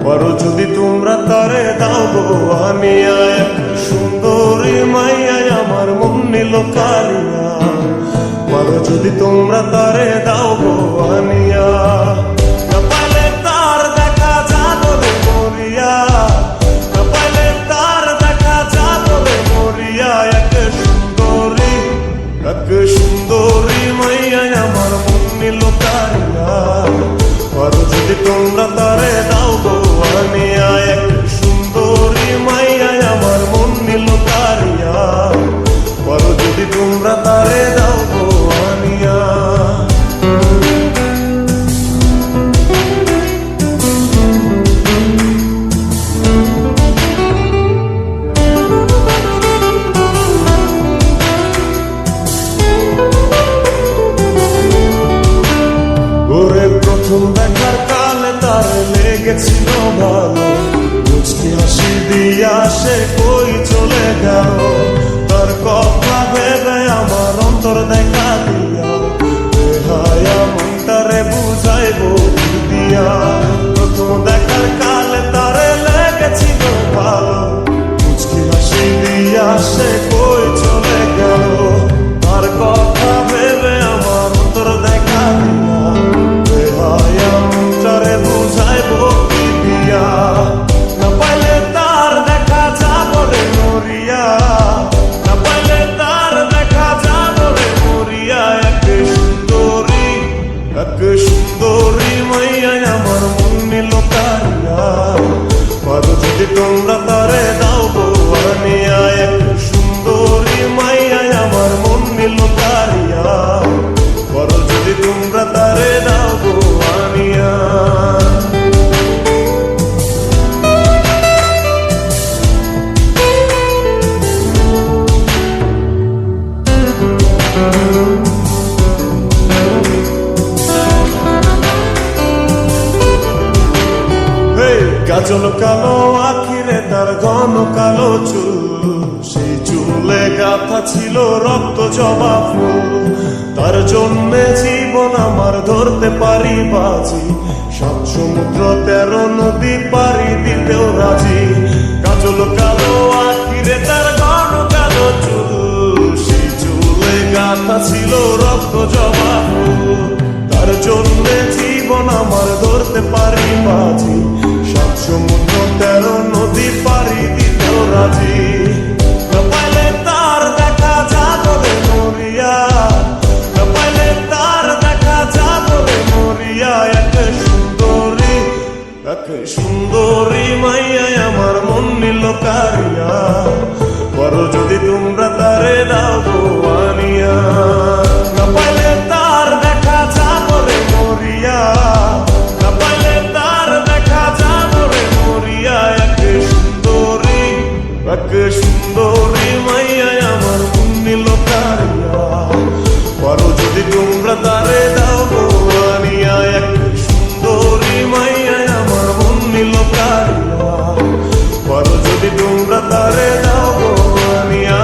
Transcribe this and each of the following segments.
পারো যদি তোমরা তারে দাও গো আনিয়া, এক সুন্দরী মাইয়া আমার মন নিল কারিয়া। পারো যদি তোমরা তারে দাও গো আনিয়া, না পাইলে তার দেখা যাবো রে মরিয়া, না পাইলে তার দেখা যাবো রে মরিয়া। এক সুন্দরী মাইয়া আমার মন নিল কারিয়া। পারো যদি তোমরা তারে দাও গো আনিয়া, এক সুন্দরী মাইয়া আমার মন নিল কারিয়া। পারো যদি তোমরা তারে দাও গো আনিয়া। ওরে প্রথম দেখার কালে তার লেগেছিল ভালো, মুচকি হাসি দিয়া সে কই চলে গেল। তার কথা ভেবে আমার অন্তর দেখা দিয়া, বেহায়া মনটারে বুঝাইব কি দিয়া। প্রথম দেখার কালে তার লেগেছিল ভালো, মুচকি হাসি দিয়া সে কই চলে গেল। তার কথা ভেবে আমার অন্তর দেখা দিয়া, বেহায়া মনটারে বুঝাইব কি দিয়া। না পাইলে তার দেখা যাব রে মরিয়া, না পাইলে তার দেখা যাব রে মরিয়া। এক সুন্দরী মাইয়া আমার মন নিল কারিয়া। পারো যদি তোমরা তারে দাও গো আনিয়া, এক সুন্দরী মাইয়া আমার মন নিল কারিয়া। পারো যদি তোমরা তারে দাও গো আনিয়া। কাজল কালো আখিরে তার ঘন কালো চুল, সেই চুলে গাথা ছিল রক্ত জবা ফুল। তার জন্যে জীবন আমার ধরতে পারি বাজি, 7 সমুদ্র 13 নদী পারি দিতেও রাজি। কাজল কালো আখিরে তার ঘন কালো চুল, সেই চুলে গাথা ছিল রক্ত জবা ফুল। তার জন্যে জীবন আমার ধরতে পারি বাজি, 7 সমুদ্র 13 নদী পারি দিতেও রাজি। না পাইলে তার দেখা যাবো রে মরিয়া, না পাইলে তার দেখা যাবো রে মরিয়া। এক সুন্দরী মাইয়া আমার মন নিল কারিয়া। পারো যদি তোমরা তারে দাও গো আনিয়া, না পাইলে তার দেখা যাবো রে মরিয়া, না পাইলে তার দেখা যাবো রে মরিয়া। এক সুন্দরী মাইয়া আমার মন নিল কারিয়া। পারো যদি তোমরা তারে দাও গো আনিয়া, এক সুন্দরী মাইয়া আমার মন নিল কারিয়া। পারো যদি তোমরা তারে দাও গো আনিয়া,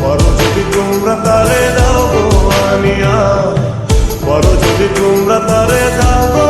পারো যদি তোমরা তারে দাও গো আনিয়া। পারো যদি তোমরা তারে দাও গো